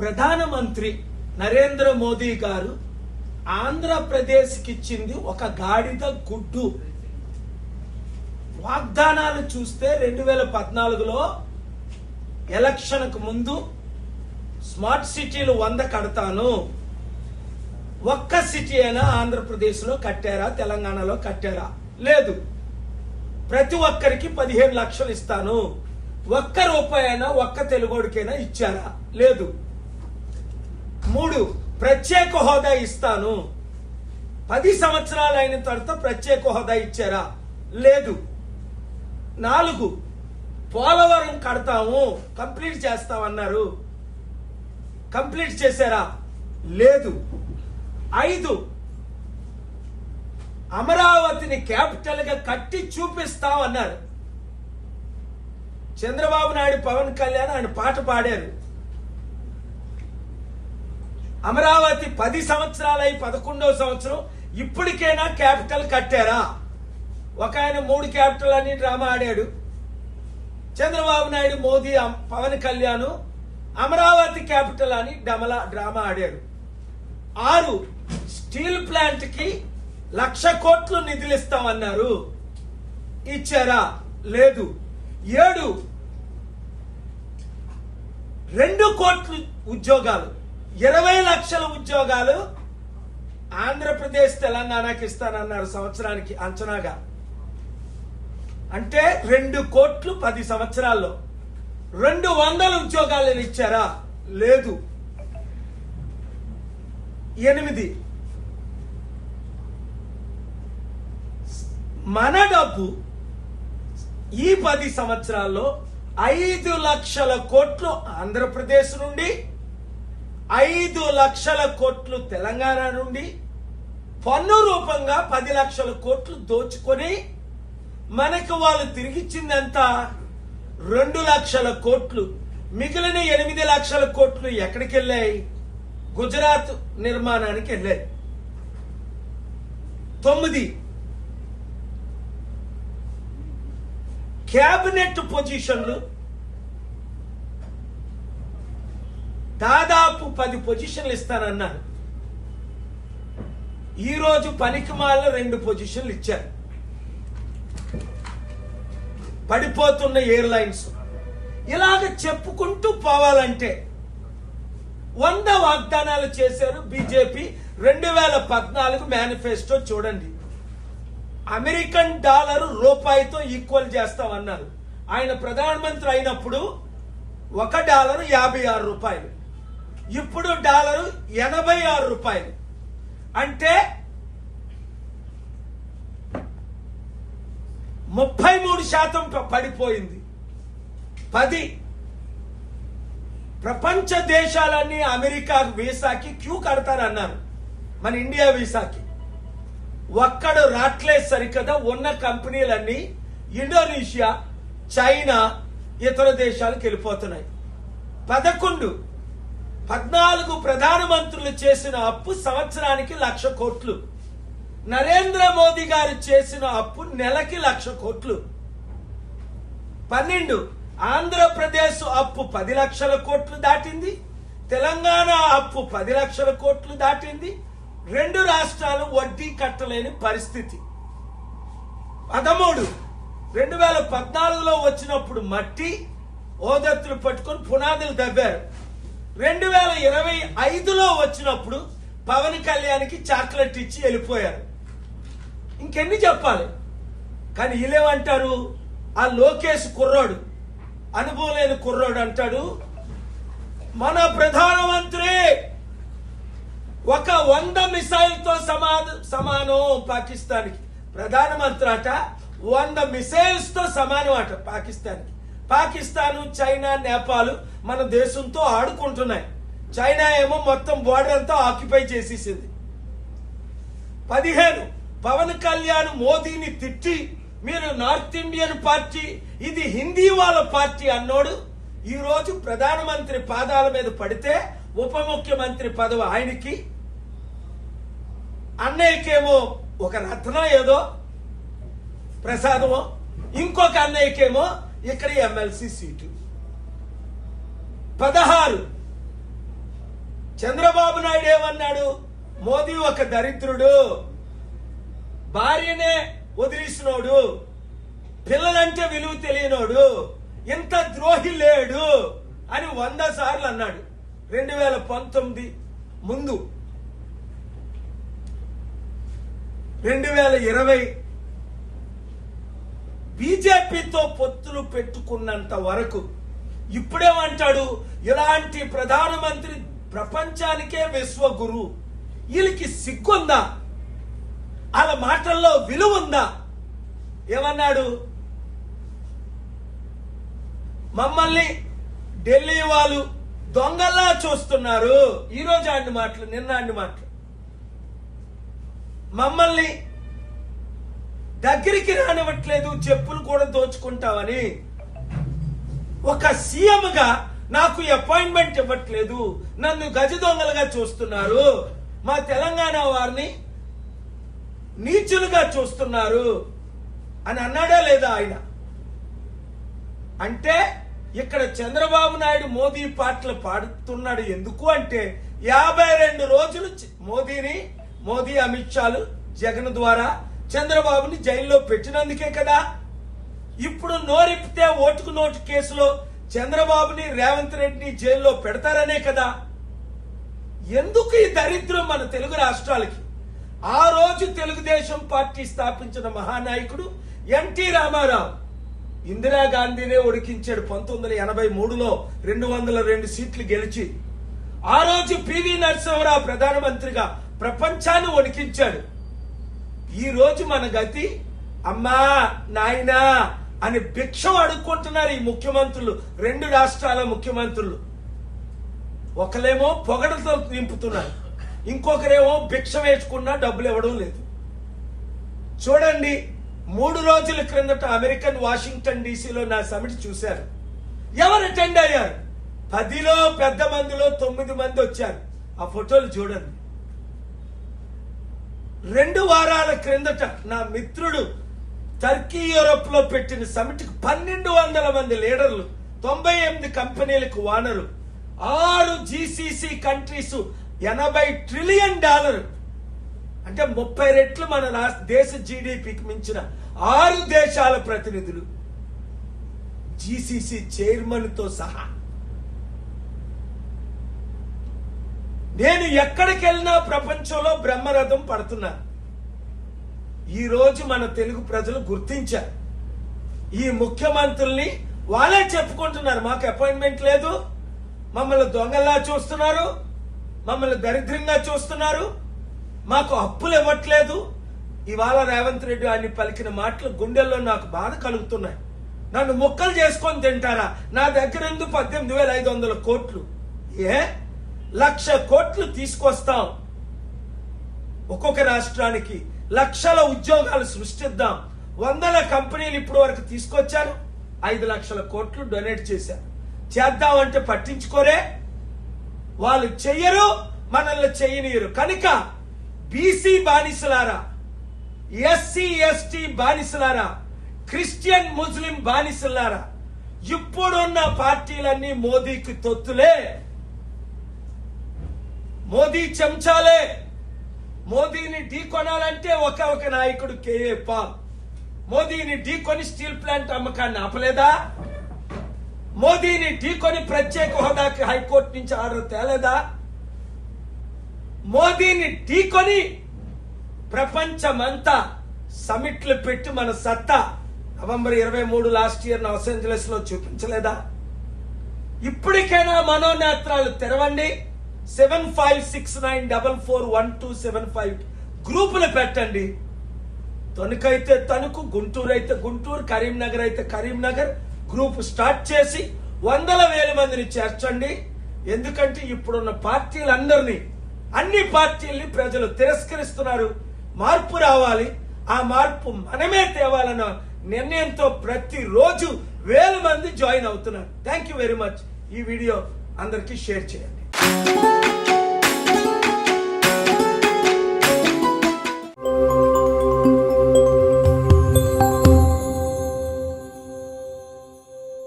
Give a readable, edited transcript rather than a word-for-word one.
ప్రధానమంత్రి నరేంద్ర మోదీ గారు ఆంధ్రప్రదేశ్కి ఇచ్చింది ఒక గాడిద గుడ్డు. వాగ్దానాలు చూస్తే 2014లో ఎలక్షన్కు ముందు స్మార్ట్ సిటీలు 100 కడతాను. ఒక్క సిటీ అయినా ఆంధ్రప్రదేశ్లో కట్టారా, తెలంగాణలో కట్టారా? లేదు. ప్రతి ఒక్కరికి 15 లక్షలు ఇస్తాను. ఒక్క రూపాయి అయినా ఒక్క తెలుగోడికైనా ఇచ్చారా? లేదు. 3 ప్రత్యేక హోదా ఇస్తాను. 10 సంవత్సరాలు అయిన తర్వాత ప్రత్యేక హోదా ఇచ్చారా? లేదు. 4 పోలవరం కడతాము, కంప్లీట్ చేస్తామన్నారు. కంప్లీట్ చేశారా? లేదు. 5 అమరావతిని క్యాపిటల్ గా కట్టి చూపిస్తామన్నారు. చంద్రబాబు నాయుడు, పవన్ కళ్యాణ్ ఆయన పాట పాడారు. అమరావతి 10 సంవత్సరాలై 11వ సంవత్సరం ఇప్పటికైనా క్యాపిటల్ కట్టారా? ఒక ఆయన 3 క్యాపిటల్ అని డ్రామా ఆడాడు. చంద్రబాబు నాయుడు, మోదీ, పవన్ కళ్యాణ్ అమరావతి క్యాపిటల్ అని డ్రామా ఆడాడు. 6 స్టీల్ ప్లాంట్ కి 1,00,000 కోట్లు నిధులు ఇస్తామన్నారు. ఇచ్చారా? లేదు. 7 2 కోట్ల ఉద్యోగాలు, 20 లక్షల ఉద్యోగాలు ఆంధ్రప్రదేశ్ తెలంగాణకి ఇస్తానన్నారు సంవత్సరానికి అంచనాగా. అంటే 2 కోట్లు 10 సంవత్సరాల్లో 200 ఉద్యోగాలను ఇచ్చారా? లేదు. 8 మన డబ్బు ఈ 10 సంవత్సరాల్లో 5 లక్షల కోట్లు ఆంధ్రప్రదేశ్ నుండి, 5 లక్షల కోట్లు తెలంగాణ నుండి పన్ను రూపంగా 10 లక్షల కోట్లు దోచుకొని మనకు వాళ్ళు తిరిగిచ్చిందంతా 2 లక్షల కోట్లు. మిగిలిన 8 లక్షల కోట్లు ఎక్కడికి వెళ్ళాయి? గుజరాత్ నిర్మాణానికి వెళ్ళాయి. 9 క్యాబినెట్ పొజిషన్లు, దాదాపు 10 పొజిషన్లు ఇస్తానన్నారు. ఈరోజు పనికిమాల 2 పొజిషన్లు ఇచ్చారు. పడిపోతున్న ఎయిర్లైన్స్. ఇలాగ చెప్పుకుంటూ పోవాలంటే 100 వాగ్దానాలు చేశారు బీజేపీ. 2014 మేనిఫెస్టో చూడండి. అమెరికన్ డాలర్ రూపాయితో ఈక్వల్ చేస్తామన్నారు. ఆయన ప్రధానమంత్రి అయినప్పుడు $1 56 రూపాయలు. ఇప్పుడు డాలరు 86 రూపాయలు. అంటే 33% పడిపోయింది. 10 ప్రపంచ దేశాలన్నీ అమెరికా వీసాకి క్యూ కడతారన్నారు. మన ఇండియా వీసాకి ఒక్కడు రాట్లేదు సరికదా. ఉన్న కంపెనీలన్నీ ఇండోనేషియా, చైనా, ఇతర దేశాలకు వెళ్ళిపోతున్నాయి. 11 14 ప్రధానమంత్రులు చేసిన అప్పు సంవత్సరానికి 1,00,000 కోట్లు. నరేంద్ర మోదీ గారు చేసిన అప్పు నెలకి 1,00,000 కోట్లు. 12 ఆంధ్రప్రదేశ్ అప్పు 10 లక్షల కోట్లు దాటింది. తెలంగాణ అప్పు 10 లక్షల కోట్లు దాటింది. 2 రాష్ట్రాలు వడ్డీ కట్టలేని పరిస్థితి. 13 2014లో వచ్చినప్పుడు మట్టి ఓదత్తులు పట్టుకొని పునాదులు దవ్వారు. 2025లో వచ్చినప్పుడు పవన్ కళ్యాణ్కి చాక్లెట్ ఇచ్చి వెళ్ళిపోయారు. ఇంకెన్ని చెప్పాలి? కానీ వీళ్ళేమంటారు? ఆ లోకేష్ కుర్రోడు, అనుభవం లేని కుర్రోడు అంటాడు, మన ప్రధానమంత్రి ఒక 100 మిసైల్తో సమానం పాకిస్తాన్కి. ప్రధానమంత్రి అట 100 మిసైల్స్ తో సమానం అట పాకిస్తాన్కి. పాకిస్తాను, చైనా, నేపాల్ మన దేశంతో ఆడుకుంటున్నాయి. చైనా ఏమో మొత్తం బోర్డర్ అంతా ఆక్యుపై చేసేసింది. 15 పవన్ కళ్యాణ్ మోదీని తిట్టి, మీరు నార్త్ ఇండియన్ పార్టీ, ఇది హిందీ వాళ్ళ పార్టీ అన్నోడు ఈరోజు ప్రధానమంత్రి పాదాల మీద పడితే ఉప ముఖ్యమంత్రి పదవి ఆయనకి, అన్నయ్యకేమో ఒక రత్నం ఏదో ప్రసాదమో, ఇంకొక అన్నయ్యకేమో ఇక్కడ ఎమ్మెల్సీ సీటు. 16 చంద్రబాబు నాయుడు ఏమన్నాడు? మోదీ ఒక దరిద్రుడు, భార్యనే వదిలేసినోడు, పిల్లలంటే విలువ తెలియనోడు, ఇంత ద్రోహి లేడు అని 100 సార్లు అన్నాడు 2019 ముందు. 2020 బీజేపీతో పొత్తులు పెట్టుకున్నంత వరకు ఇప్పుడేమంటాడు? ఇలాంటి ప్రధానమంత్రి ప్రపంచానికే విశ్వగురు. వీళ్ళకి సిగ్గుందా? వాళ్ళ మాటల్లో విలువ ఉందా? ఏమన్నాడు? మమ్మల్ని ఢిల్లీ వాళ్ళు దొంగల్లా చూస్తున్నారు. ఈరోజు ఆడిన మాటలు, నిన్న ఆడిన మాటలు. మమ్మల్ని దగ్గరికి రానివ్వట్లేదు, చెప్పులు కూడా దోచుకుంటామని. ఒక సీఎంగా నాకు అపాయింట్మెంట్ ఇవ్వట్లేదు, నన్ను గజ దొంగలుగా చూస్తున్నారు, మా తెలంగాణ వారిని నీచులుగా చూస్తున్నారు అని అన్నాడా లేదా ఆయన? అంటే ఇక్కడ చంద్రబాబు నాయుడు మోదీ పాటలు పాడుతున్నాడు. ఎందుకు అంటే 52 రోజులు మోదీ అమిత్ షాలు జగన్ ద్వారా చంద్రబాబుని జైల్లో పెట్టినందుకే కదా. ఇప్పుడు నోరిప్పితే ఓటుకు నోటు కేసులో చంద్రబాబుని రేవంత్ రెడ్డిని జైల్లో పెడతారనే కదా. ఎందుకు ఈ దరిద్రం మన తెలుగు రాష్ట్రాలకి? ఆ రోజు తెలుగుదేశం పార్టీ స్థాపించిన మహానాయకుడు ఎన్టీ రామారావు ఇందిరాగాంధీనే ఉడికించాడు 1983లో 202 సీట్లు గెలిచి. ఆ రోజు పివి నరసింహరావు ప్రధానమంత్రిగా ప్రపంచాన్ని వణికించాడు. ఈ రోజు మన గతి అమ్మా నాయనా అని భిక్షం అడుక్కుంటున్నారు ఈ ముఖ్యమంత్రులు. 2 రాష్ట్రాల ముఖ్యమంత్రులు. ఒకలేమో పొగడతో నింపుతున్నారు, ఇంకొకరేమో భిక్ష వేసుకున్నా డబ్బులు ఇవ్వడం లేదు. చూడండి, 3 రోజుల క్రిందట అమెరికన్ వాషింగ్టన్ డీసీలో నా సమిట్ చూశారు. ఎవరు అటెండ్ అయ్యారు? 10లో పెద్ద మందిలో 9 మంది వచ్చారు. ఆ ఫోటోలు చూడండి. 2 వారాల క్రిందట నా మిత్రుడు టర్కీ యూరోప్ లో పెట్టిన సమిట్ కు 1200 మంది లీడర్లు, 98 కంపెనీలకు ఓనరు, 6 జీసీసీ కంట్రీస్, $80 ట్రిలియన్, అంటే 30 రెట్లు మన దేశ జీడిపికి మించిన 6 దేశాల ప్రతినిధులు, జీసీసీ చైర్మన్ తో సహా. నేను ఎక్కడికి వెళ్ళినా ప్రపంచంలో బ్రహ్మరథం పడుతున్నాను. ఈ రోజు మన తెలుగు ప్రజలు గుర్తించారు. ఈ ముఖ్యమంత్రుల్ని వాళ్ళే చెప్పుకుంటున్నారు, మాకు అపాయింట్మెంట్ లేదు, మమ్మల్ని దొంగల్లా చూస్తున్నారు, మమ్మల్ని దరిద్రంగా చూస్తున్నారు, మాకు అప్పులు ఇవ్వట్లేదు. ఇవాళ రేవంత్ రెడ్డి ఆయన పలికిన మాటలు గుండెల్లో నాకు బాధ కలుగుతున్నాయి. నన్ను ముక్కలు చేసుకొని తింటారా? నా దగ్గర 18,500 కోట్లు, 1,00,000 కోట్లు తీసుకొస్తాం. ఒక్కొక్క రాష్ట్రానికి లక్షల ఉద్యోగాలు సృష్టిద్దాం. 100 కంపెనీలు ఇప్పుడు వరకు తీసుకొచ్చారు, 5 లక్షల కోట్లు డొనేట్ చేశారు. చేద్దామంటే పట్టించుకోరే, వాళ్ళు చెయ్యరు, మనల్ని చెయ్యనీయరు. కనుక బీసీ బానిసలారా, ఎస్సీ ఎస్టీ బానిసలారా, క్రిస్టియన్ ముస్లిం బానిసలారా, ఇప్పుడున్న పార్టీలన్నీ మోదీకి తొత్తులే, మోదీ చెంచాలే. మోదీని ఢీ కొనాలంటే ఒక నాయకుడు కేఏ పాల్. మోదీని ఢీకొని స్టీల్ ప్లాంట్ అమ్మకాన్ని ఆపలేదా? మోదీని ఢీకొని ప్రత్యేక హోదాకి హైకోర్టు నుంచి ఆర్డర్ తేలేదా? మోదీని ఢీకొని ప్రపంచమంతా సమిట్లు పెట్టి మన సత్తా November 23 last year Los Angeles లో చూపించలేదా? ఇప్పటికైనా మనోనేత్రాలు తెరవండి. 7569441275 గ్రూపులు పెట్టండి. తణుకైతే తణుకు, గుంటూరు అయితే గుంటూరు, కరీంనగర్ అయితే కరీంనగర్ గ్రూప్ స్టార్ట్ చేసి 100,000 మందిని చేర్చండి. ఎందుకంటే ఇప్పుడున్న పార్టీలందరినీ, అన్ని పార్టీల్ని ప్రజలు తిరస్కరిస్తున్నారు. మార్పు రావాలి, ఆ మార్పు మనమే తేవాలన్న నిర్ణయంతో ప్రతిరోజు 1000 మంది జాయిన్ అవుతున్నారు. Thank you very much. ఈ వీడియో అందరికీ షేర్ చేయండి.